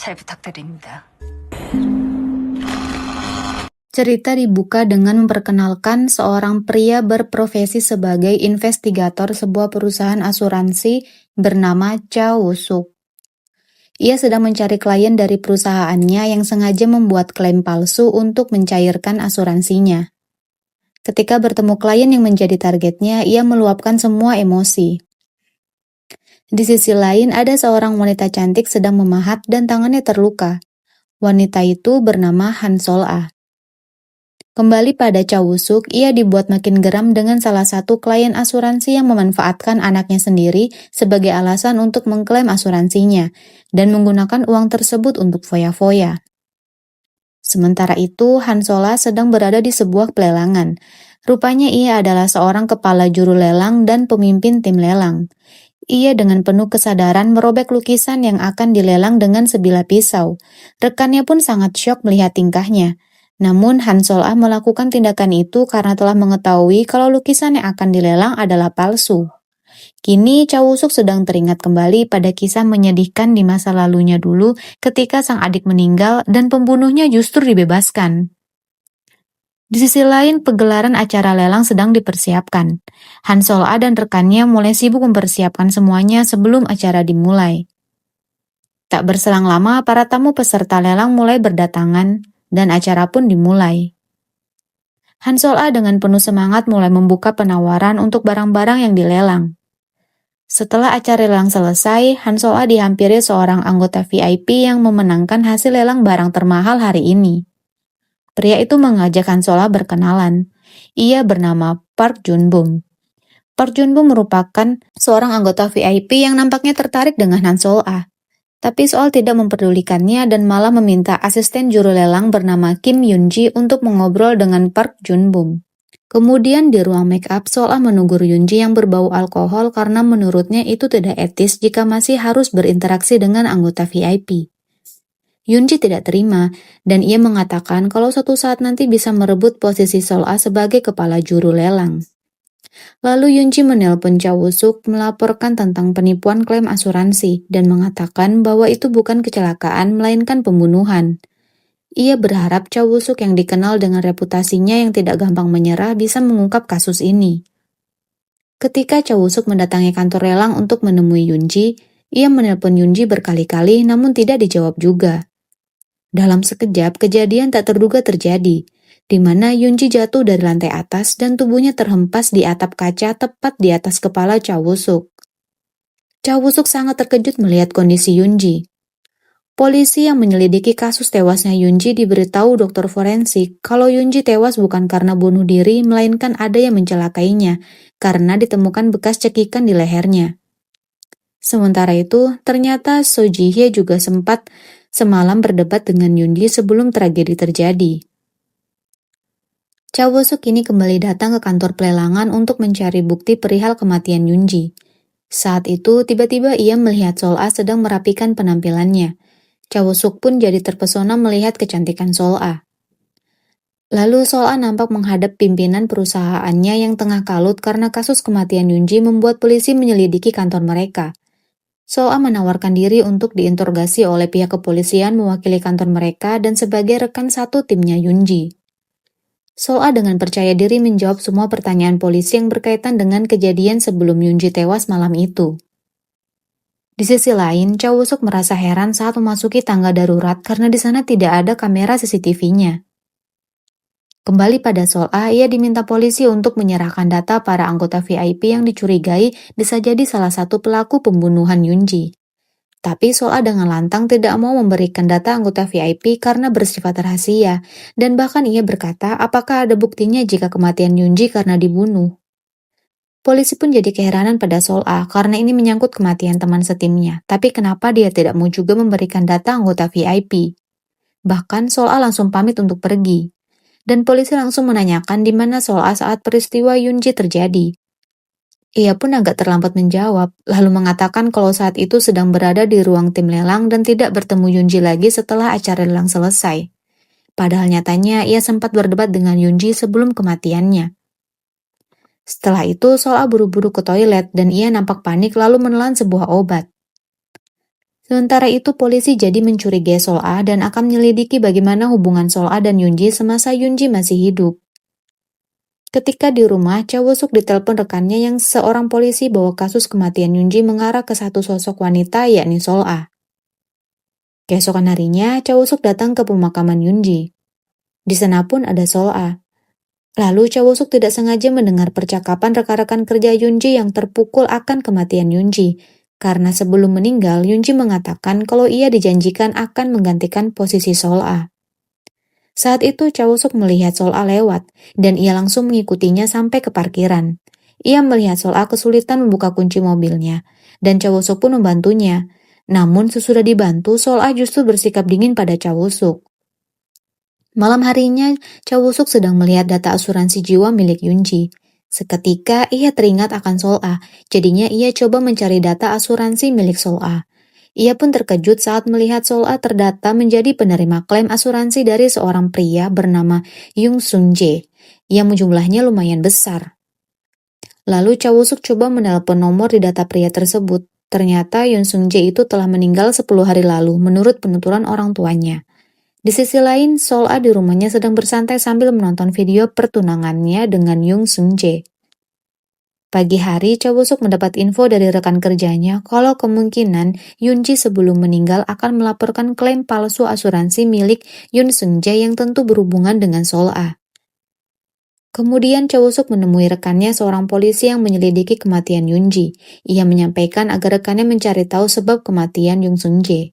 잘 부탁드립니다. Cerita dibuka dengan memperkenalkan seorang pria berprofesi sebagai investigator sebuah perusahaan asuransi bernama Cha Woo-suk. Ia sedang mencari klien dari perusahaannya yang sengaja membuat klaim palsu untuk mencairkan asuransinya. Ketika bertemu klien yang menjadi targetnya, ia meluapkan semua emosi. Di sisi lain, ada seorang wanita cantik sedang memahat dan tangannya terluka. Wanita itu bernama Han Sol-ah. Kembali pada Cha Woo-suk, ia dibuat makin geram dengan salah satu klien asuransi yang memanfaatkan anaknya sendiri sebagai alasan untuk mengklaim asuransinya dan menggunakan uang tersebut untuk foya-foya. Sementara itu, Han Sol-ah sedang berada di sebuah pelelangan. Rupanya ia adalah seorang kepala juru lelang dan pemimpin tim lelang. Ia dengan penuh kesadaran merobek lukisan yang akan dilelang dengan sebilah pisau. Rekannya pun sangat syok melihat tingkahnya. Namun Han Sol-ah melakukan tindakan itu karena telah mengetahui kalau lukisan yang akan dilelang adalah palsu. Kini Cha Woo-suk sedang teringat kembali pada kisah menyedihkan di masa lalunya dulu ketika sang adik meninggal dan pembunuhnya justru dibebaskan. Di sisi lain, pegelaran acara lelang sedang dipersiapkan. Han Sol-ah dan rekannya mulai sibuk mempersiapkan semuanya sebelum acara dimulai. Tak berselang lama, para tamu peserta lelang mulai berdatangan dan acara pun dimulai. Han Sol-ah dengan penuh semangat mulai membuka penawaran untuk barang-barang yang dilelang. Setelah acara lelang selesai, Han Sol-ah dihampiri seorang anggota VIP yang memenangkan hasil lelang barang termahal hari ini. Pria itu mengajak Han Sol-ah berkenalan. Ia bernama Park Jun-bum. Park Jun-bum merupakan seorang anggota VIP yang nampaknya tertarik dengan Han Sol-ah. Tapi Sol tidak memperdulikannya dan malah meminta asisten juru lelang bernama Kim Yoon-ji untuk mengobrol dengan Park Jun-bum. Kemudian di ruang make-up, Sol-ah menegur Yoon-ji yang berbau alkohol karena menurutnya itu tidak etis jika masih harus berinteraksi dengan anggota VIP. Yoon-ji tidak terima, dan ia mengatakan kalau suatu saat nanti bisa merebut posisi Sol-ah sebagai kepala juru lelang. Lalu Yoon-ji menelpon Cha Woo-suk melaporkan tentang penipuan klaim asuransi dan mengatakan bahwa itu bukan kecelakaan melainkan pembunuhan. Ia berharap Cha Woo-suk yang dikenal dengan reputasinya yang tidak gampang menyerah bisa mengungkap kasus ini. Ketika Cha Woo-suk mendatangi kantor lelang untuk menemui Yoon-ji, ia menelpon Yoon-ji berkali-kali namun tidak dijawab juga. Dalam sekejap, kejadian tak terduga terjadi, di mana Yoon-ji jatuh dari lantai atas dan tubuhnya terhempas di atap kaca tepat di atas kepala Cha Woo-suk. Cha Woo-suk sangat terkejut melihat kondisi Yoon-ji. Polisi yang menyelidiki kasus tewasnya Yoon-ji diberitahu dokter forensik kalau Yoon-ji tewas bukan karena bunuh diri, melainkan ada yang mencelakainya karena ditemukan bekas cekikan di lehernya. Sementara itu, ternyata So Ji-hye juga sempat semalam berdebat dengan Yoon-ji sebelum tragedi terjadi. Cha Woo-suk kini kembali datang ke kantor pelelangan untuk mencari bukti perihal kematian Yoon-ji. Saat itu, tiba-tiba ia melihat Sol-ah sedang merapikan penampilannya. Cha Woo-suk pun jadi terpesona melihat kecantikan Sol-ah. Lalu Sol-ah nampak menghadap pimpinan perusahaannya yang tengah kalut karena kasus kematian Yoon-ji membuat polisi menyelidiki kantor mereka. Sol-ah menawarkan diri untuk diinterogasi oleh pihak kepolisian mewakili kantor mereka dan sebagai rekan satu timnya Yoon-ji. Sol-ah dengan percaya diri menjawab semua pertanyaan polisi yang berkaitan dengan kejadian sebelum Yoon-ji tewas malam itu. Di sisi lain, Cha Woo-suk merasa heran saat memasuki tangga darurat karena di sana tidak ada kamera CCTV-nya. Kembali pada Sol-ah, ia diminta polisi untuk menyerahkan data para anggota VIP yang dicurigai bisa jadi salah satu pelaku pembunuhan Yoon-ji. Tapi Sol-ah dengan lantang tidak mau memberikan data anggota VIP karena bersifat rahasia, dan bahkan ia berkata apakah ada buktinya jika kematian Yoon-ji karena dibunuh. Polisi pun jadi keheranan pada Sol-ah karena ini menyangkut kematian teman setimnya, tapi kenapa dia tidak mau juga memberikan data anggota VIP? Bahkan Sol-ah langsung pamit untuk pergi. Dan polisi langsung menanyakan di mana Sol-ah saat peristiwa Yoon-ji terjadi. Ia pun agak terlambat menjawab, lalu mengatakan kalau saat itu sedang berada di ruang tim lelang dan tidak bertemu Yoon-ji lagi setelah acara lelang selesai. Padahal nyatanya ia sempat berdebat dengan Yoon-ji sebelum kematiannya. Setelah itu, Sol-ah buru-buru ke toilet dan ia nampak panik lalu menelan sebuah obat. Sementara itu, polisi jadi mencurigai Sol-A dan akan menyelidiki bagaimana hubungan Sol-A dan Yunji semasa Yunji masih hidup. Ketika di rumah, Cha Woo-suk ditelepon rekannya yang seorang polisi bahwa kasus kematian Yunji mengarah ke satu sosok wanita, yakni Sol-A. Keesokan harinya, Cha Woo-suk datang ke pemakaman Yunji. Di sana pun ada Sol-A. Lalu Cha Woo-suk tidak sengaja mendengar percakapan rekan-rekan kerja Yunji yang terpukul akan kematian Yunji. Karena sebelum meninggal, Yunji mengatakan kalau ia dijanjikan akan menggantikan posisi Sol-A. Saat itu Cha Woo-suk melihat Sol-A lewat, dan ia langsung mengikutinya sampai ke parkiran. Ia melihat Sol-A kesulitan membuka kunci mobilnya, dan Cha Woo-suk pun membantunya. Namun sesudah dibantu, Sol-A justru bersikap dingin pada Cha Woo-suk. Malam harinya, Cha Woo-suk sedang melihat data asuransi jiwa milik Yunji. Seketika ia teringat akan Sol-A, jadinya ia coba mencari data asuransi milik Sol-A. Ia pun terkejut saat melihat Sol-A terdata menjadi penerima klaim asuransi dari seorang pria bernama Yoon Sung-jae, yang jumlahnya lumayan besar. Lalu Cha Woo-suk coba menelpon nomor di data pria tersebut. Ternyata Yoon Sung-jae itu telah meninggal 10 hari lalu menurut penuturan orang tuanya. Di sisi lain, Sol-A di rumahnya sedang bersantai sambil menonton video pertunangannya dengan Yoon Sung-jae. Pagi hari, Cha Woo-suk mendapat info dari rekan kerjanya kalau kemungkinan Yunji sebelum meninggal akan melaporkan klaim palsu asuransi milik Yoon Sung-jae yang tentu berhubungan dengan Sol-A. Kemudian Cha Woo-suk menemui rekannya seorang polisi yang menyelidiki kematian Yunji. Ia menyampaikan agar rekannya mencari tahu sebab kematian Yoon Sung-jae.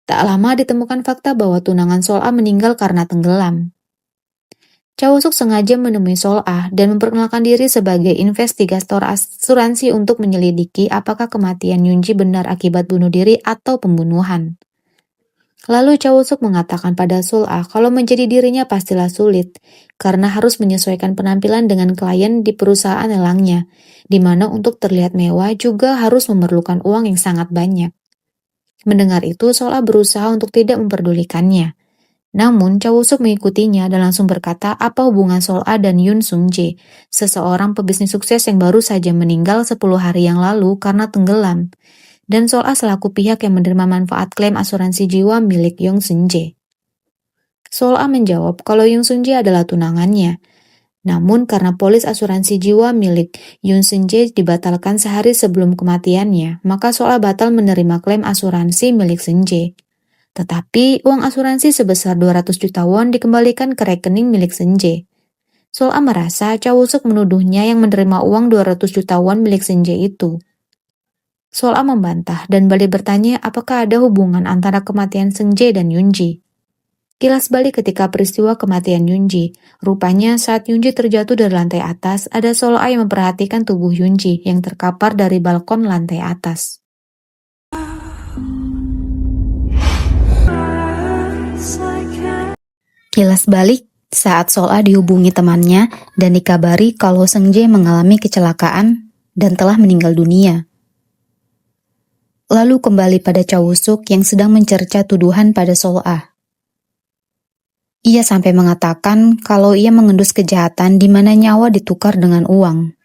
Tak lama ditemukan fakta bahwa tunangan Sol-A meninggal karena tenggelam. Cha Woo-suk sengaja menemui Sol-A dan memperkenalkan diri sebagai investigator asuransi untuk menyelidiki apakah kematian Yunji benar akibat bunuh diri atau pembunuhan. Lalu Cha Woo-suk mengatakan pada Sol-A kalau menjadi dirinya pastilah sulit, karena harus menyesuaikan penampilan dengan klien di perusahaan lelangnya, di mana untuk terlihat mewah juga harus memerlukan uang yang sangat banyak. Mendengar itu, Sol-A berusaha untuk tidak memperdulikannya. Namun, Cha Woo-suk mengikutinya dan langsung berkata apa hubungan Sol-A dan Yoon Sung-jae, seseorang pebisnis sukses yang baru saja meninggal 10 hari yang lalu karena tenggelam, dan Sol-A selaku pihak yang menerima manfaat klaim asuransi jiwa milik Yoon Sung-jae. Sol-A menjawab kalau Yoon Sung-jae adalah tunangannya. Namun karena polis asuransi jiwa milik Yoon Sung-jae dibatalkan sehari sebelum kematiannya, maka Sol-A batal menerima klaim asuransi milik Sung-jae. Tetapi uang asuransi sebesar 200 juta won dikembalikan ke rekening milik Sung-jae. Sol-A merasa Cha Woo-suk menuduhnya yang menerima uang 200 juta won milik Sung-jae itu. Sol-A membantah dan balik bertanya apakah ada hubungan antara kematian Sung-jae dan Yunji. Kilas balik ketika peristiwa kematian Yunji. Rupanya saat Yunji terjatuh dari lantai atas, ada Sol-A yang memperhatikan tubuh Yunji yang terkapar dari balkon lantai atas. Kilas balik saat Sol-A dihubungi temannya dan dikabari kalau Sung-jae mengalami kecelakaan dan telah meninggal dunia. Lalu kembali pada Cha Woo-suk yang sedang mencerca tuduhan pada Sol-A. Ia sampai mengatakan kalau ia mengendus kejahatan di mana nyawa ditukar dengan uang.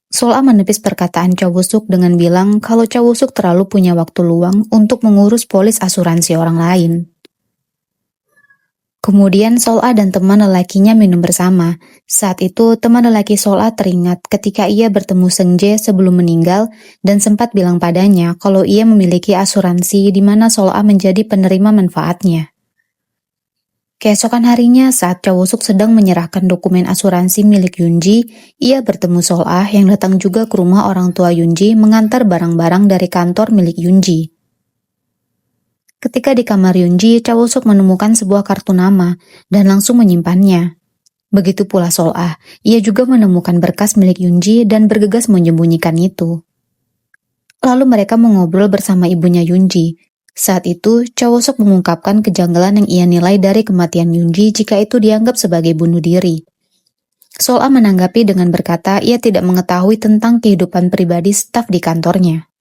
Sol-A menepis perkataan Cha Woo-suk dengan bilang kalau Cha Woo-suk terlalu punya waktu luang untuk mengurus polis asuransi orang lain. Kemudian Sol-A dan teman lelakinya minum bersama. Saat itu teman lelaki Sol-A teringat ketika ia bertemu Sung-jae sebelum meninggal dan sempat bilang padanya kalau ia memiliki asuransi di mana Sol-A menjadi penerima manfaatnya. Keesokan harinya saat Cha Woo-suk sedang menyerahkan dokumen asuransi milik Yunji, ia bertemu Sol-A yang datang juga ke rumah orang tua Yunji mengantar barang-barang dari kantor milik Yunji. Ketika di kamar Yunji, Cha Woo-suk menemukan sebuah kartu nama dan langsung menyimpannya. Begitu pula Sol-A, ia juga menemukan berkas milik Yunji dan bergegas menyembunyikan itu. Lalu mereka mengobrol bersama ibunya Yunji. Saat itu, Cha Woo-suk mengungkapkan kejanggalan yang ia nilai dari kematian Yunji jika itu dianggap sebagai bunuh diri. Sol-A menanggapi dengan berkata ia tidak mengetahui tentang kehidupan pribadi staf di kantornya.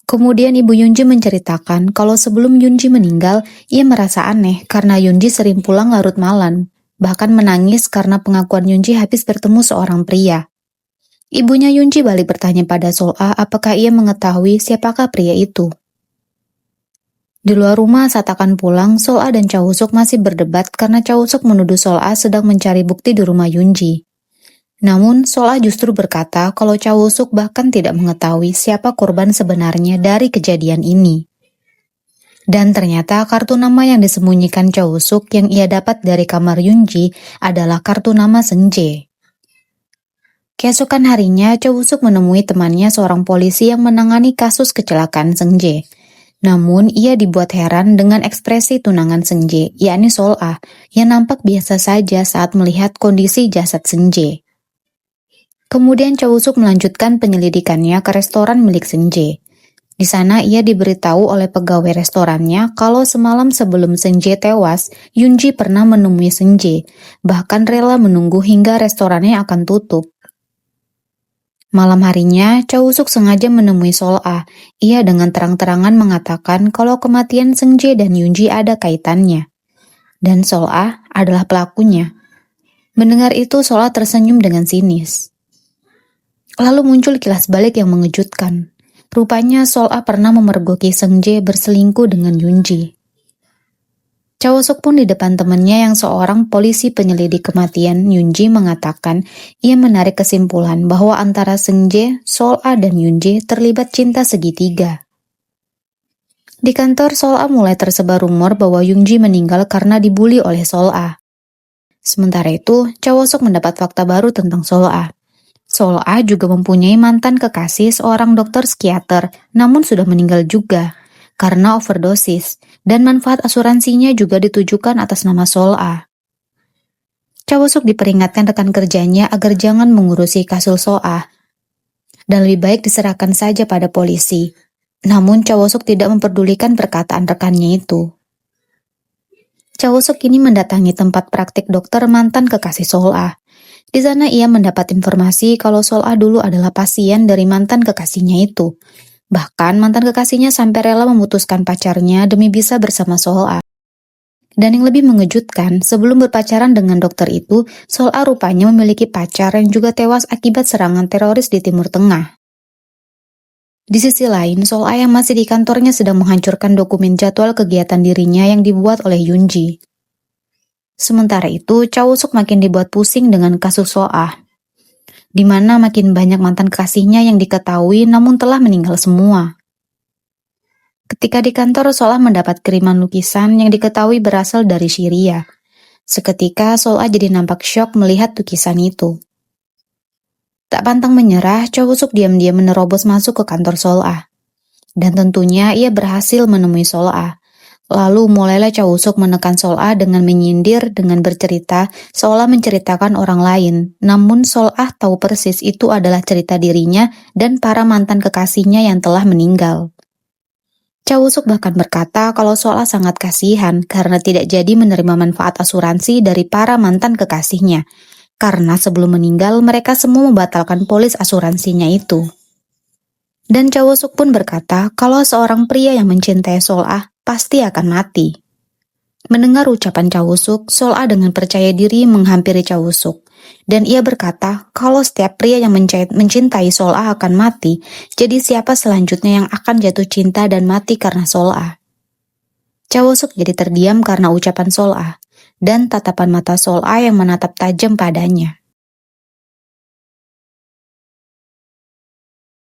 Kemudian ibu Yunji menceritakan kalau sebelum Yunji meninggal, ia merasa aneh karena Yunji sering pulang larut malam, bahkan menangis karena pengakuan Yunji habis bertemu seorang pria. Ibunya Yunji balik bertanya pada Sol-A apakah ia mengetahui siapakah pria itu. Di luar rumah saat akan pulang, Sol-a dan Cha-woo-suk masih berdebat karena Cha-woo-suk menuduh Sol-a sedang mencari bukti di rumah Yoonji. Namun, Sol-a justru berkata kalau Cha-woo-suk bahkan tidak mengetahui siapa korban sebenarnya dari kejadian ini. Dan ternyata kartu nama yang disembunyikan Cha-woo-suk yang ia dapat dari kamar Yoonji adalah kartu nama Seung-jae. Keesokan harinya, Cha-woo-suk menemui temannya seorang polisi yang menangani kasus kecelakaan Seung-jae. Namun, ia dibuat heran dengan ekspresi tunangan Seung-jae, yakni Sol-a, yang nampak biasa saja saat melihat kondisi jasad Seung-jae. Kemudian Cha-woo-suk melanjutkan penyelidikannya ke restoran milik Seung-jae. Di sana ia diberitahu oleh pegawai restorannya kalau semalam sebelum Seung-jae tewas, Yoonji pernah menemui Seung-jae, bahkan rela menunggu hingga restorannya akan tutup. Malam harinya, Cha-woo-suk sengaja menemui Sol-a. Ia dengan terang-terangan mengatakan kalau kematian Seung-jae dan Yoonji ada kaitannya. Dan Sol-a adalah pelakunya. Mendengar itu, Sol-a tersenyum dengan sinis. Lalu muncul kilas balik yang mengejutkan. Rupanya Sol-a pernah memergoki Seung-jae berselingkuh dengan Yoonji. Cha-woo-suk pun di depan temannya yang seorang polisi penyelidik kematian Yoonji mengatakan ia menarik kesimpulan bahwa antara Seung-jae, Sol-a, dan Yoonji terlibat cinta segitiga. Di kantor, Sol-a mulai tersebar rumor bahwa Yoonji meninggal karena dibully oleh Sol-a. Sementara itu, Cha-woo-suk mendapat fakta baru tentang Sol-a. Sol-a juga mempunyai mantan kekasih seorang dokter psikiater, namun sudah meninggal juga karena overdosis, dan manfaat asuransinya juga ditujukan atas nama Sol-a. Cha-woo-suk diperingatkan rekan kerjanya agar jangan mengurusi kasus Sol-a, dan lebih baik diserahkan saja pada polisi. Namun Cha-woo-suk tidak memperdulikan perkataan rekannya itu. Cha-woo-suk kini mendatangi tempat praktik dokter mantan kekasih Sol-a. Di sana ia mendapat informasi kalau Sol-a dulu adalah pasien dari mantan kekasihnya itu. Bahkan mantan kekasihnya sampai rela memutuskan pacarnya demi bisa bersama Sol-a. Dan yang lebih mengejutkan, sebelum berpacaran dengan dokter itu, Sol-a rupanya memiliki pacar yang juga tewas akibat serangan teroris di Timur Tengah. Di sisi lain, Sol-a yang masih di kantornya sedang menghancurkan dokumen jadwal kegiatan dirinya yang dibuat oleh Yoonji. Sementara itu, Cha-woo-suk makin dibuat pusing dengan kasus Sol-a, di mana makin banyak mantan kekasihnya yang diketahui namun telah meninggal semua. Ketika di kantor, Sol-a mendapat kiriman lukisan yang diketahui berasal dari Syria. Seketika, Sol-a jadi nampak syok melihat lukisan itu. Tak pantang menyerah, Cha-woo-suk diam-diam menerobos masuk ke kantor Sol-a. Dan tentunya ia berhasil menemui Sol-a. Lalu mulailah Cha-woo-suk menekan Sol-a dengan menyindir dengan bercerita seolah menceritakan orang lain. Namun Sol-a tahu persis itu adalah cerita dirinya dan para mantan kekasihnya yang telah meninggal. Cha-woo-suk bahkan berkata kalau Sol-a sangat kasihan karena tidak jadi menerima manfaat asuransi dari para mantan kekasihnya. Karena sebelum meninggal mereka semua membatalkan polis asuransinya itu. Dan Cha-woo-suk pun berkata kalau seorang pria yang mencintai Sol-a pasti akan mati. Mendengar ucapan Cha-woo-suk, Sol-a dengan percaya diri menghampiri Cha-woo-suk. Dan ia berkata kalau setiap pria yang mencintai Sol-a akan mati, jadi siapa selanjutnya yang akan jatuh cinta dan mati karena Sol-a? Cha-woo-suk jadi terdiam karena ucapan Sol-a, dan tatapan mata Sol-a yang menatap tajam padanya.